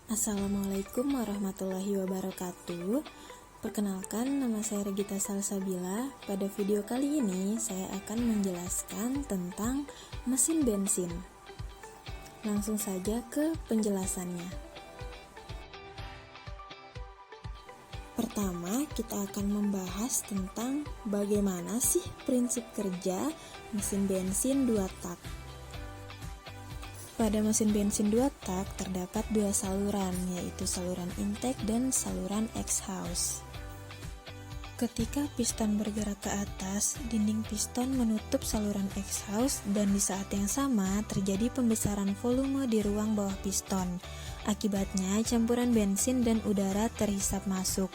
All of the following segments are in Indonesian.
Assalamualaikum warahmatullahi wabarakatuh. Perkenalkan, nama saya Regita Salsabila. Pada video kali ini saya akan menjelaskan tentang mesin bensin. Langsung saja ke penjelasannya. Pertama, kita akan membahas tentang bagaimana sih prinsip kerja mesin bensin 2 tak. Pada mesin bensin 2 tak terdapat 2 saluran, yaitu saluran intake dan saluran exhaust. Ketika piston bergerak ke atas, dinding piston menutup saluran exhaust dan di saat yang sama terjadi pembesaran volume di ruang bawah piston. Akibatnya campuran bensin dan udara terhisap masuk.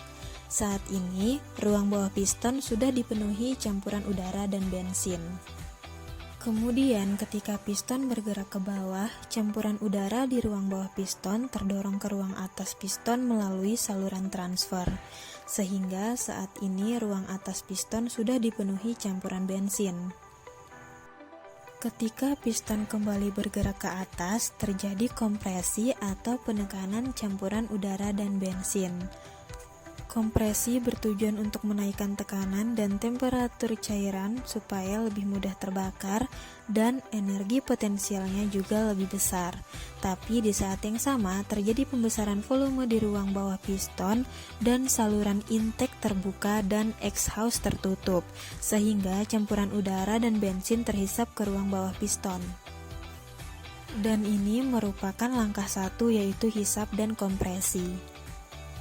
Saat ini, ruang bawah piston sudah dipenuhi campuran udara dan bensin. Kemudian ketika piston bergerak ke bawah, campuran udara di ruang bawah piston terdorong ke ruang atas piston melalui saluran transfer. Sehingga saat ini ruang atas piston sudah dipenuhi campuran bensin. Ketika piston kembali bergerak ke atas, terjadi kompresi atau penekanan campuran udara dan bensin. Kompresi bertujuan untuk menaikkan tekanan dan temperatur cairan supaya lebih mudah terbakar dan energi potensialnya juga lebih besar. Tapi di saat yang sama terjadi pembesaran volume di ruang bawah piston dan saluran intake terbuka dan exhaust tertutup, sehingga campuran udara dan bensin terhisap ke ruang bawah piston. Dan ini merupakan langkah 1, yaitu hisap dan kompresi.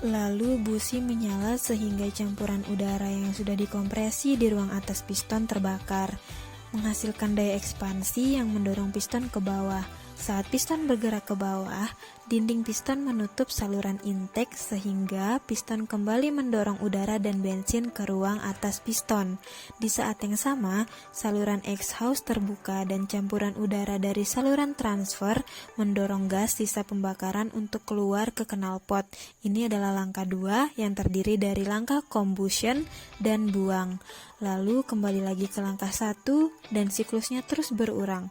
Lalu busi menyala sehingga campuran udara yang sudah dikompresi di ruang atas piston terbakar, menghasilkan daya ekspansi yang mendorong piston ke bawah. Saat piston bergerak ke bawah, dinding piston menutup saluran intake sehingga piston kembali mendorong udara dan bensin ke ruang atas piston. Di saat yang sama, saluran exhaust terbuka dan campuran udara dari saluran transfer mendorong gas sisa pembakaran untuk keluar ke knalpot. Ini adalah langkah 2 yang terdiri dari langkah combustion dan buang. Lalu kembali lagi ke langkah 1 dan siklusnya terus berulang.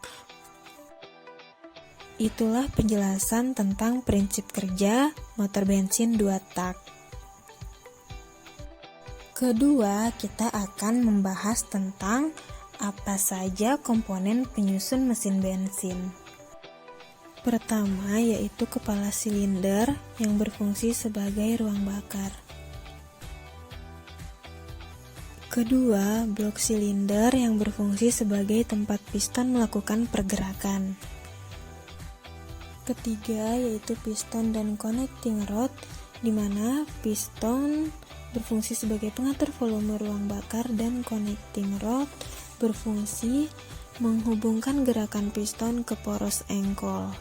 Itulah penjelasan tentang prinsip kerja motor bensin 2 tak. Kedua, kita akan membahas tentang apa saja komponen penyusun mesin bensin. Pertama, yaitu kepala silinder yang berfungsi sebagai ruang bakar. Kedua, blok silinder yang berfungsi sebagai tempat piston melakukan pergerakan. Ketiga, yaitu piston dan connecting rod, di mana piston berfungsi sebagai pengatur volume ruang bakar dan connecting rod berfungsi menghubungkan gerakan piston ke poros engkol.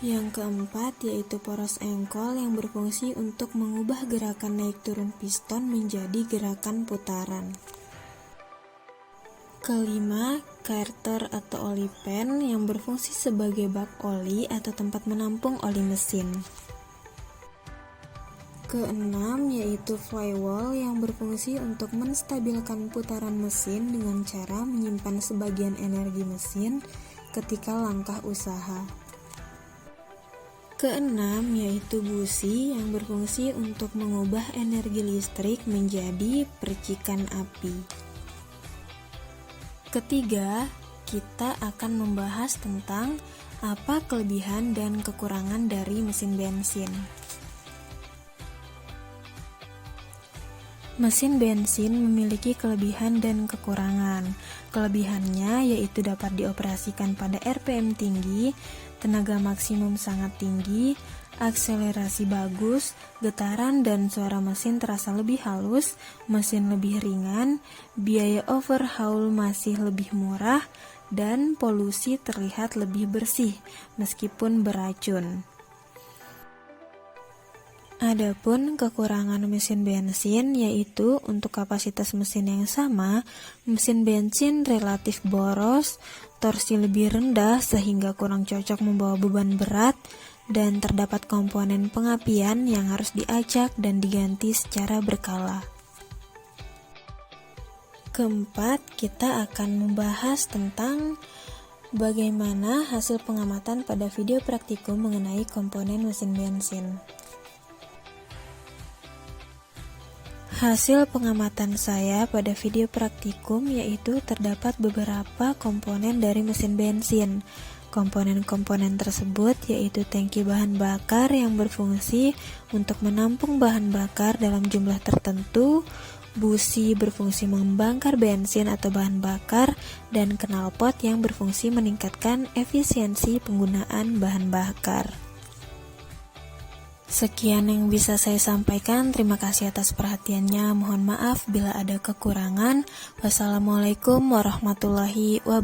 Yang keempat, yaitu poros engkol yang berfungsi untuk mengubah gerakan naik turun piston menjadi gerakan putaran. Kelima, carter atau oli pan yang berfungsi sebagai bak oli atau tempat menampung oli mesin. Keenam, yaitu flywheel yang berfungsi untuk menstabilkan putaran mesin dengan cara menyimpan sebagian energi mesin ketika langkah usaha. Keenam, yaitu busi yang berfungsi untuk mengubah energi listrik menjadi percikan api. Ketiga, kita akan membahas tentang apa kelebihan dan kekurangan dari mesin bensin. Mesin bensin memiliki kelebihan dan kekurangan. Kelebihannya yaitu dapat dioperasikan pada RPM tinggi, tenaga maksimum sangat tinggi, akselerasi bagus, getaran dan suara mesin terasa lebih halus, mesin lebih ringan, biaya overhaul masih lebih murah, dan polusi terlihat lebih bersih meskipun beracun. Adapun kekurangan mesin bensin yaitu untuk kapasitas mesin yang sama, mesin bensin relatif boros, torsi lebih rendah sehingga kurang cocok membawa beban berat, dan terdapat komponen pengapian yang harus diacak dan diganti secara berkala. Keempat, kita akan membahas tentang Bagaimana hasil pengamatan pada video praktikum mengenai komponen mesin bensin? Hasil pengamatan saya pada video praktikum yaitu terdapat beberapa komponen dari mesin bensin. Komponen-komponen tersebut yaitu tangki bahan bakar yang berfungsi untuk menampung bahan bakar dalam jumlah tertentu, busi berfungsi membangkar bensin atau bahan bakar, dan knalpot yang berfungsi meningkatkan efisiensi penggunaan bahan bakar. Sekian yang bisa saya sampaikan. Terima kasih atas perhatiannya. Mohon maaf bila ada kekurangan. Wassalamualaikum warahmatullahi wabarakatuh.